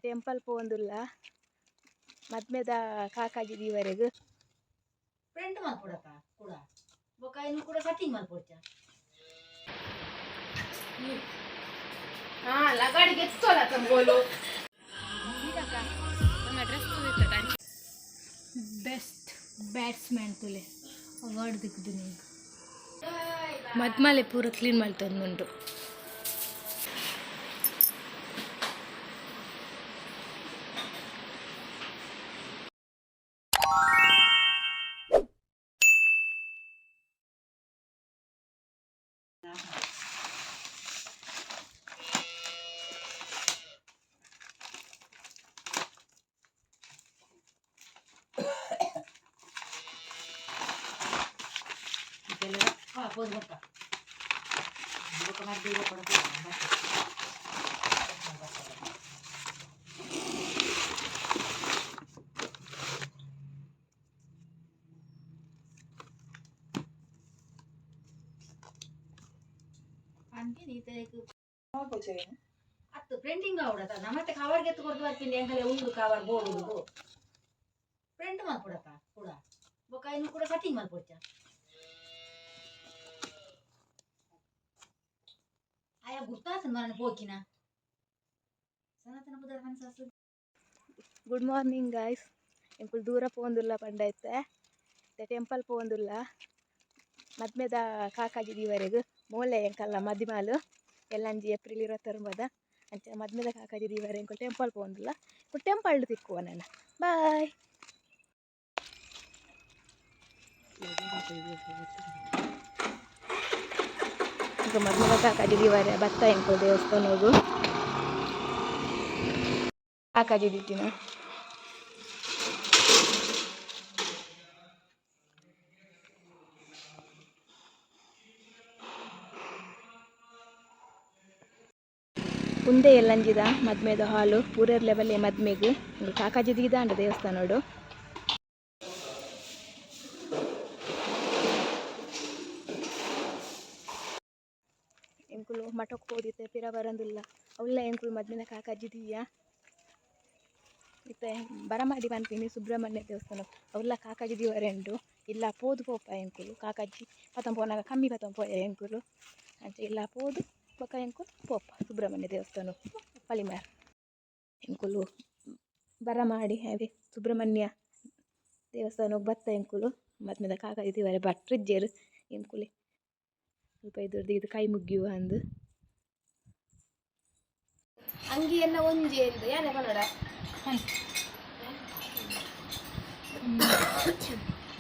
Temple ಪೋಂದುಲ್ಲ ಮದ್ಮೆದ ಕಾಕಾಜಿ ದೀವರೆಗ್ print ಮಾಡ್ಕೊಡಪ್ಪ ಕೂಡ ಬೊಕ ಇನ್ನು ಕೂಡ ಕಟಿಂಗ್ ಮಾಡ್ಕೊಡ್ತಾ ಲಗಾಡಿಗೆ ಎತ್ತೋಲ್ಲ ತಂಬೋಲು ಬೆಸ್ಟ್ ಬ್ಯಾಟ್ಸ್ಮನ್ ತುಲೆ ಅವಾರ್ಡ್ ದಿಕ್ದು ನಿಂಗೆ ಮದ್ಮಲೆ ಪೂರ ಕ್ಲೀನ್ ಮಾಡ್ತಂದುಂಟು ಅತ್ತು ಪ್ರಿಂಟಿಂಗ್ ಅವಡತ ನಮ್ಮತ್ತೆ ಕವರ್ಗೆ ಎತ್ತು ಕೊಡ್ದು ಬರ್ತೀನಿ ಎಂಕಲೆ ಉಂಡು ಕವರ್ ಬೋರ್ಡು ಪ್ರಿಂಟ್ ಮಾಡ್ಕೊಡಪ್ಪ ಕೂಡ ಬೊಕ ಇನ್ನು ಕೂಡ ಕಟಿಂಗ್ ಮಾಡ್ಕೊಡ್ತಾ ಆಯಾ ಗುರ್ತಾತ ಮರಣ ಹೋಗಿನ ಸನಾತನ ಬುದ್ಧ ಕನ್ಸಾಸು ಗುಡ್ ಮಾರ್ನಿಂಗ್ ಗಾಯ್ಸ್ ಎಂಕುಲು ದೂರ ಪೋಂದುಲ್ಲ ಪಂಡೈತೆ ಟೆಂಪಲ್ ಪೋಂದುಲ್ಲ ಮದ್ಮೆದ ಕಾಕಾಜಿ ದೀವರೆಗ್ ಮೂಲೆ ಎಂಕಲ್ಲ ಮದಿಮಾಲು ಎಲ್ಲಂಜಿ ಏಪ್ರಿಲ್ 29 ಅಂಚ ಮದ್ಮೆದ ಕಾಕಾಜಿ ದೀವರೆ ಎಂಕುಲು ಟೆಂಪಲ್ ಪೋಂದುಲ್ಲ ಟೆಂಪಲ್ ತಿಕ್ಕುವ ನನ್ನ ಬಾಯ್ ಈಗ ಮದ್ಮೆದ ಕಾಕಾಜಿ ದೀವರೆ ಬತ್ತ ಎಂಕುಲು ದೇವಸ್ಥಾನ ಹೋಗು ಕಾಕಾಜಿ ದಿಟ್ಟಿನ ಮುಂದೆ ಎಲ್ಲಂಜಿದ ಮದ್ಮೆದ ಹಾಲು ಪೂರರ್ ಲೆವೆಲ್ ಮದ್ಮೆಗ್ ಕಾಕಾಜಿ ದಿಗಿದ ಅಂಡ ದೇವಸ್ಥಾನೋಡು ಎಂಕುಲು ಮಠಕ್ಕೆ ಹೋದಿತ್ತೆ ಪಿರ ಬರಂದಿಲ್ಲ ಅವಲ್ಲ ಎಂಕುಲು ಮದ್ಮೆದ ಕಾಕಾಜಿ ದಿಯ್ಯ ಇತ್ತೆ ಬರಮಾಡಿ ಪನ್ಪಿನಿ ಸುಬ್ರಹ್ಮಣ್ಯ ದೇವಸ್ಥಾನ ಅವಲ್ಲ ಕಾಕಾಜಿ ದಿವರೆ ಉಂಟು ಇಲ್ಲ ಪೋದು ಪೋಪ ಎಂಕುಲು ಕಾಕಾಜಿ ಪತಂ ಪೋನಾಗ ಕಮ್ಮಿ ಪತಂ ಪೋಯ ಎಂಕುಲು ಅಂಚೆ ಇಲ್ಲ ಪೋದು ಬೊಕ ಎಂಕುಲು ಪೋಪ ಸುಬ್ರಹ್ಮಣ್ಯ ದೇವಸ್ಥಾನ ಪಳಿಮಾರ್ ಎಂಕುಲು ಬರಮಾಡಿ ಅದೇ ಸುಬ್ರಹ್ಮಣ್ಯ ದೇವಸ್ಥಾನಕ್ಕೆ ಬತ್ತ ಎಂಕುಲು ಮದ್ಮೆದ ಕಾಕಾಜಿ ದಿವರೆ ಭಟ್ರಿಜ್ಜೆರ್ ಎಂಕುಲೆ ಸ್ವಲ್ಪ ಇದ್ರದ್ದು ಇದು ಕೈ ಮುಗಿಯುವ ಅಂದು ಅಂಗಿ ಎಲ್ಲ ಒಂಜಿ ಎಂದು ಯಾನೆ ಕನ್ನಡ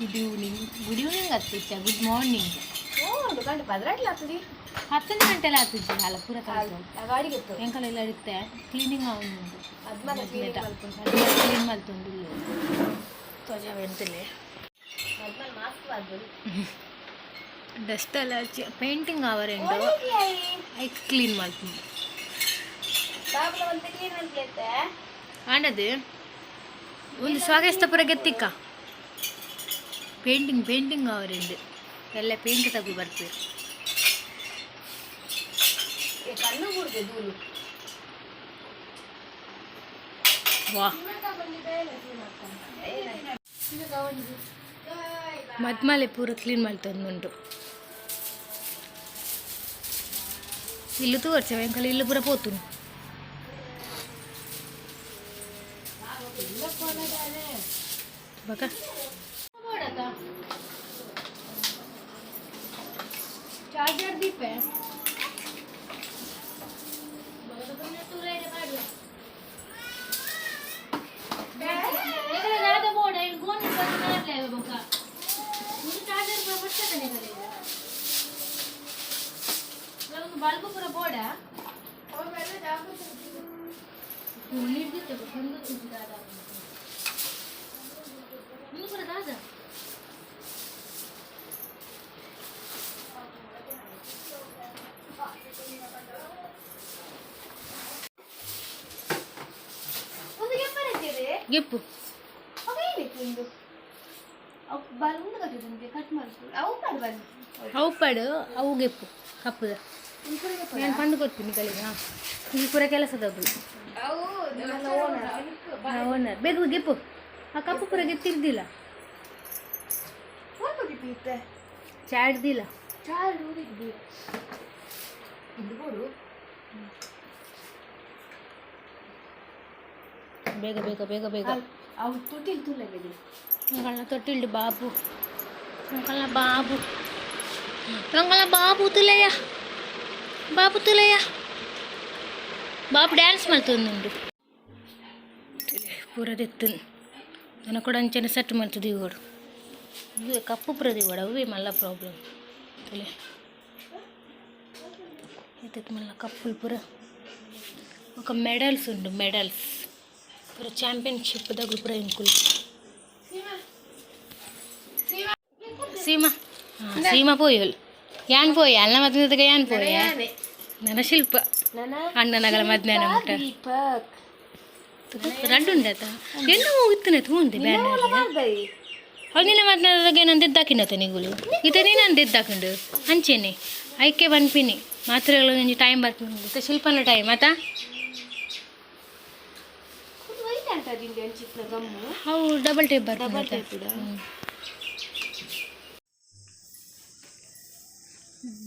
ಗುಡ್ ಈವ್ನಿಂಗ್ ಆಗ್ತಿಚ್ಚ ಗುಡ್ ಮಾರ್ನಿಂಗ್ ಒಂದು ಗಂಟೆ 10 ಆಗ್ತದೆ 10 ಗಂಟೆಲ್ಲ ಆಗ್ತಿದ್ದೆ ಅಲ್ಲ ಪೂರ ಗಾಡಿಗೆ ಎಂಕಲ್ ಎಲ್ಲ ಇರುತ್ತೆ ಕ್ಲೀನಿಂಗ್ ಅವನುಂಟು ಕ್ಲೀನ್ ಮಾಡ್ತುಂಡು ತೊಜವೆಂತಲೇ ಡಸ್ಟ್ ಎಲ್ಲ ಪೇಂಟಿಂಗ್ ಅವರೆಂಡು ಐ ಕ್ಲೀನ್ ಮಾಡ್ತೀನಿ ಆಂಡದು ಒಂದು ಸ್ವಾಗಸ್ತ ಪುರ ಗೆತ್ತಿಕ್ಕ ಪೇಂಟಿಂಗ್ ಅವರೆಂಡು ಎಲ್ಲ ಪೇಂಟ್ ತಗು ಬರ್ತದೆ ವಾ ಮದ್ಮಲೆ ಪೂರ ಕ್ಲೀನ್ ಮಾಡ್ತಂದುಂಟು ಇಲ್ಲು ತೋರ್ಚವ ಎಂಕಲ್ ಇಲ್ಲು ಪೂರ ಪೋತುನು ಬಕ चार्जर भी पे बल्ब पूरा बोर्ड है और मैंने जाकर यूनिट भी तो हम लोग कुछ दादा मुझे पूरा दादा ಗಿಪ್ಪು ಅವು ಪಡು ಅವು ಗಿಪ್ಪು ಕಪ್ಪುದ ನಾನು ಪಂದು ಕೊಡ್ತೀನಿ ಕಲಿಗ ಇಲ್ಲಿ ಪೂರ ಕೆಲಸದದ್ದು ಓನರ್ ಬೇಕು ಗೆಪ್ಪು ಆ ಕಪ್ಪು ಪೂರ ಗೆತ್ತಿರ್ದಿಲ್ಲ ಚಾಡ್ದಿಲ್ಲ ಬೇಗ ಬೇಗ ಬೇಗ ಬೇಗ ತೊಟ್ಟಿಲ್ಡು ಬಾಬು ಬಾಬು ಬಾಬು ತುಲಯ್ಯ ಬಾಬು ತುಲಯ್ಯ ಬಾಬು ಡ್ಯಾನ್ಸ್ ಮಾಡ್ತುಂಡು ಪೂರದೆತ್ತು ನನ್ನ ಕೂಡ ಅಂಚನೆ ಸೆಟ್ ಮಾಡ್ತದೆ ಇವರು ಇವೇ ಕಪ್ಪು ಪುರದ ಇವಾಡ ಅವೇ ಮಲ್ಲ ಪ್ರಾಬ್ಲಮ್ ತಲೆ ಎತ್ತತ್ತು ಮಲ್ಲ ಕಪ್ಪುಲು ಪೂರ ఒక మెడల్స్ ఉండు మెడల్స్ పూర ఛాంపియన్షిప్ దగ్గర పూర ఇంకులు సీమ సీమ పోయోళ్ళు యాన్ పోయా అన్న మధ్య యాన్ పోయా ನನ್ನ ಶಿಲ್ಪ ಅಣ್ಣ ನಗಲ ಮಧ್ಯಾಹ್ನ ಮುಟ್ಟ ರಂಡು ఉండత ఎన్నో ఇత్తనే తూంది బ్యానర్ అవి నిన్న మధ్యాహ్నದಾಗ ಏನಂತ ಇದ್ದಾಕಿನತೆ ನಿಗುಲು ಇತ ನೀನಂತ ಇದ್ದಾಕಿಂಡು ಅಂಚೆನೆ ಐಕೆ ಬನ್ಪಿನಿ ಮಾತ್ರೆಗಳು ಒಂಜಿ ಟೈಮ್ ಬರ್ತದೆ ಶಿಲ್ಪನ ಟೈಮ್ ಆತ ಅವು ಡಬಲ್ ಟೇಪ್ ಬರ್ತದೆ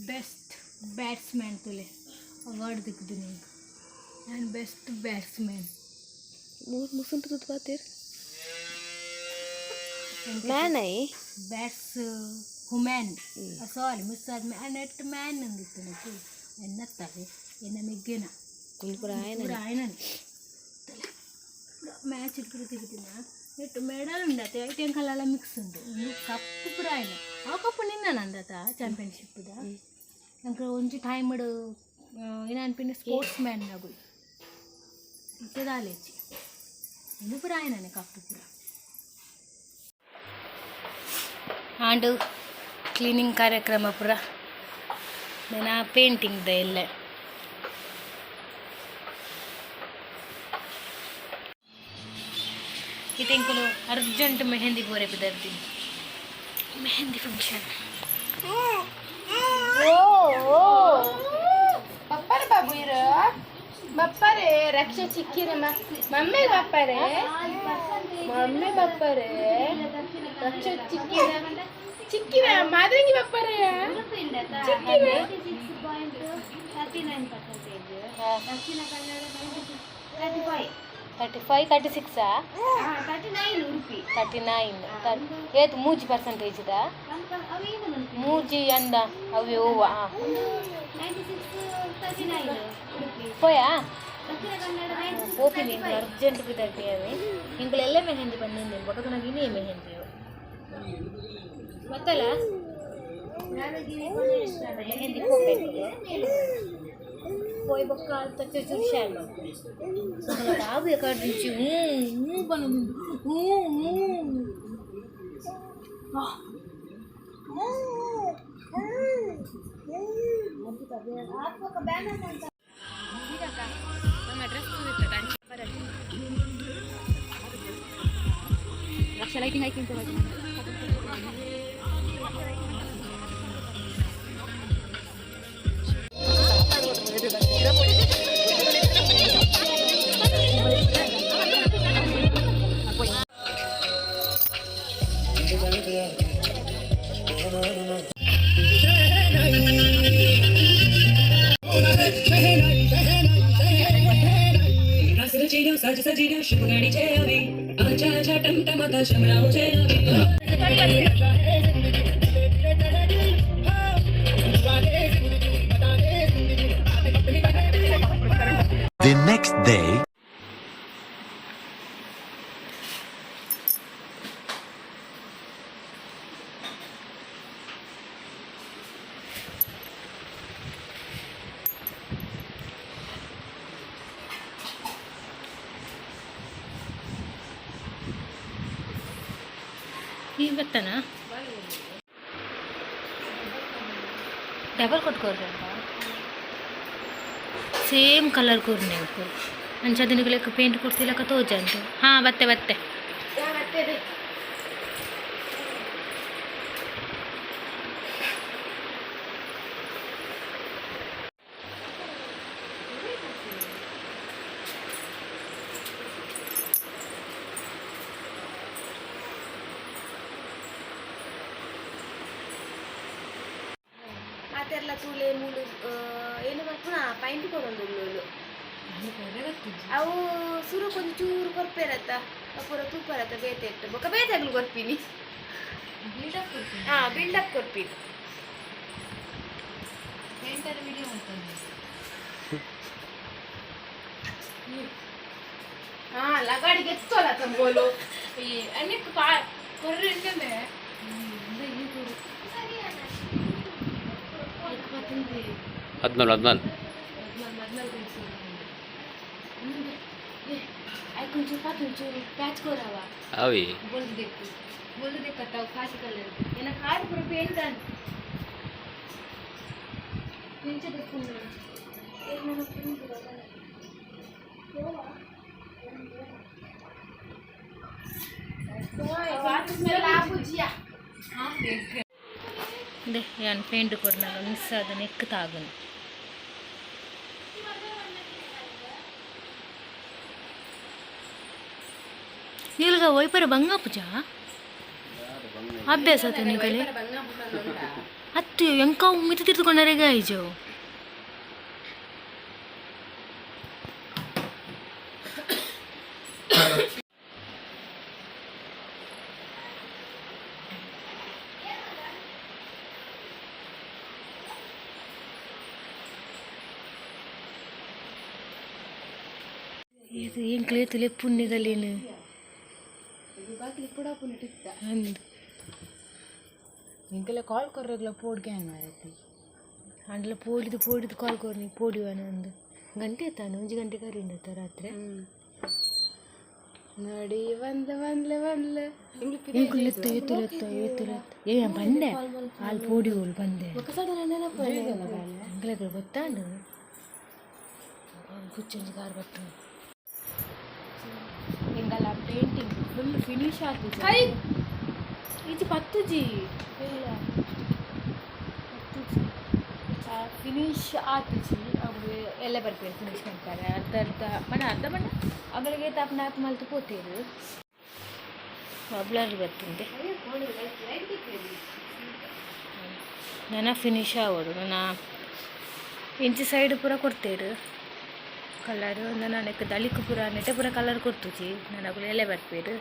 ಬೆಸ್ಟ್ ಬ್ಯಾಟ್ಸ್ಮ್ಯಾನ್ ತುಲೆ ಅವಾರ್ಡ್ ದಿಕ್ದು ನಿಂಗೆ ನಾನು ಬೆಸ್ಟ್ ಬ್ಯಾಟ್ಸ್ಮ್ಯಾನ್ मुसुन तो बातेर मैं नहीं बैट्स हुमैन सॉरी मिस आदमी नेट मैन अंदिತ್ತು ನನಗೆ ಎನ್ನತ್ತವೆ ಎನ್ನ ಮೆಗ್ಗೆನ ಕುಂಪುರ ಆಯನ ಮ್ಯಾಚ್ ಇಟ್ಬಿಟ್ಟು ತೆಗಿತಿನ ನೆಟ್ ಮೆಡಲ್ ಉಂಡತೆ ಐಟೆಂ ಕಲ್ಲ ಮಿಕ್ಸ್ ಉಂಟು ಕಪ್ಪು ಪುರ ಆಯನ ಆ ಕಪ್ಪು ನಿನ್ನ ನಂದತ ಚಾಂಪಿಯನ್ಶಿಪ್ದ ನಂಗೆ ಒಂಜಿ ಟೈಮ್ ಏನ ಅನ್ಪಿನ ಸ್ಪೋರ್ಟ್ಸ್ ಮ್ಯಾನ್ ನಗು ಇತ್ತದಾಲೇಚಿ ಇದು ಪುರ ಆಯನೇ ಕಪ್ಪು ಪುರ ಆಂಡು ಕ್ಲೀನಿಂಗ್ ಕಾರ್ಯಕ್ರಮ ಪುರ ನಾನು ಪೇಂಟಿಂಗ್ದ ಎಲ್ಲ ಇತೆಂಕಲು ಅರ್ಜೆಂಟ್ ಮೆಹಂದಿ ಬೋರೆ ಬಿದ್ದರ್ತೀನಿ ಮೆಹಂದಿ ಫಂಕ್ಷನ್ ಬಪ್ಪರ ಬಾಬು ಇರ ಬಪ್ಪರೆ ರಕ್ಷೆ ಚಿಕ್ಕಿರ ಮಮ್ಮಿ ಬಪ್ಪರೆ ರಕ್ಷೆ ಚಿಕ್ಕಿರ ಮಾದ್ರಂಗಿ ಬಪ್ಪರೆ ಚಿಕ್ಕಿರ 36 ಏತು ಮೂಜಿ ಪರ್ಸೆಂಟೇಜ್ ಇದ ಮೂಜಿ ಅಂದ ಅವೇ ಹೂವ పోయా పోతుంది ఇంకా అర్జెంట్ బిడ్డకి అవి ఇంకలు ఎల్లే మెహందీ పండింది ఒకటి నాకు ఇనే మెహందీ మత్తల మెహందీ పోయి బొక్క తొచ్చి చూశాను బాబు ఎక్కడి నుంచి పను ಲಕ್ಷ ಲೈಟಿಂಗ್ ಹಾಕಿಂತ सज सजीना शुभगाड़ी चेयावी आजा आजा टमटमाता शमराओ चेयावी The next day ಇವತ್ತನ ಡಬಲ್ ಕೊಟ್ಕೋರಿ ಸೇಮ್ ಕಲರ್ ಕೂರ್ನೆ ಅಂಚದಿನಗಳಿಗೆ ಪೇಂಟ್ ಕೊಡ್ತಿಲ್ಲಕ ತೋಜಂತು ಹಾಂ ಬತ್ತೆ ಎಲ್ಲ ತೂಲೆ ಮೂಲು ಏನು ಮಾಡ್ಕೊಂಡು ಪೈಂಟ್ ಕೊಡೋದು ಅವು ಸುರು ಕೊಂಚ ಚೂರು ಕೊರ್ಪೇರತ್ತ ಪೂರ ತೂಪರತ್ತ ಬೇತೆ ಇಟ್ಟು ಬೊಕ್ಕ ಬೇತಾಗ್ಲು ಕೊರ್ಪಿನಿ ಬಿಲ್ಡಪ್ ಕೊರ್ಪಿನಿ ಲಗಾಡಿಗೆ ಎತ್ತೋಲ್ಲ ತಂಬೋಲು కొంచెం ప్యాచ్ కోరావా అవి బొల్లు దిక్కతావు కాసి కలర్ ఏనా కారు పూర పెయింట్ అని నించే దిక్కున్నాను ఏమన్నా పెయింట్ ನಾನು ಪೇಂಟ್ ಕೊಡ್ನಾಗ ಮಿಸ್ ಆದ ನೆಕ್ ತಾಗುನು ನೀಲ್ಗ ವೈಪರ ಬಂಗ ಪೂಜಾ ಅಭ್ಯಾಸ ಆತ ನೀಗಲೇ ಹತ್ತು ಎಂಕ ಮಿತಿ ತಿರ್ದುಕೊಂಡಾರೆಗ ಐಜೋ ఏం క్లేతులే పుణ్యగలేను ఇంకలే ಕಾಲ್ ಕೊರ್ರೆಗ್ಲ ಪೋಡ್ಗೆ ಮಾರೈತಿ ಅಂಡ್ಲ ಪೋಡಿದು ಕಾಲ್ ಕೊರ್ನಿ ಪೋಡಿವನ ಅಂದು ಗಂಟೆ ತಾನು 1 ಗಂಟೆ ಕರಿಂಡತ್ತ ರಾತ್ರಿ ನೋಡಿ ಬಂದ್ಲೆ ಎತ್ತುಲೆತ್ತ ಏ ಬಂದೆ ಅಲ್ಲಿ ಪೋಡಿ ಹೋಲ್ ಬಂದೆ ಅಂಗ್ಲೆಗಳು ಗೊತ್ತಾಂಡು ಕುಚ್ಚಂಜಿ ಕಾರ್ ಬತ್ತು ಇಂಗಲ್ಲ ಪೇಂಟಿಂಗ್ ಫುಲ್ ಫಿನಿಶ್ ಆಗ್ತದೆ ಇದು ಪತ್ತುಜಿ ಫಿನಿಶ್ ಆತುಜಿ ಅವರು ಎಲ್ಲ ಬರ್ತಾರೆ ಫಿನಿಶ್ ಮಾಡ್ತಾರೆ ಅರ್ಧ ಬಣ್ಣ ಅವಳಿಗೆ ತಾಪನಾಕ್ ಮಲ್ತು ಪೋತೇರು ಬ್ಲರ್ ಬರ್ತುಂಡೆ ನನ್ನ ಫಿನಿಶ್ ಆಗೋಡು ನನ್ನ ಇಂಚಿ ಸೈಡ್ ಪೂರ ಕೊಡ್ತೇರು ಕಲರ್ ನನಗೆ ದಳಿಕು ಪೂರ ನೆಟ್ಟೆ ಪೂರ ಕಲರ್ ಕೊಡ್ತುಜಿ ನನಗೆ ಎಲೆ ಬರ್ಪೇರು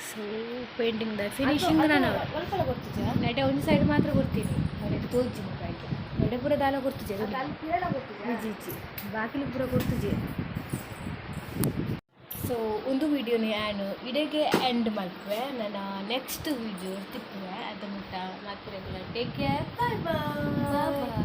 ಸೊ ಪೇಂಟಿಂಗ್ದ ಫಿನಿಶಿಂಗ್ ನಾನು ನೆಟ್ಟೆ ಒಂದು ಸೈಡ್ ಮಾತ್ರ ಕೊಡ್ತೀನಿ ನೆಟ್ಟೆ ತೋಜಿ ಮುಖಾಯ್ತು ನೆಟ್ಟೆ ಪೂರ ದಾಲ ಕೊಡ್ತುಜಿ ಇಜ್ಜಿ ಬಾಕಿಲು ಪೂರ ಕೊಡ್ತುಜಿ ಸೊ ಒಂದು ವಿಡಿಯೋನೇ ನಾನು ಇಡೆಗೆ ಎಂಡ್ ಮಾಡ್ತೇವೆ ನನ್ನ ನೆಕ್ಸ್ಟ್ ವಿಡಿಯೋ ತಿಪ್ಪುವೆ ಅದು ಮುಟ್ಟ ಮತ್ತೆ ಟೇಕ್ ಕೇರ್ ಬಾಯ್ ಬಾಯ್.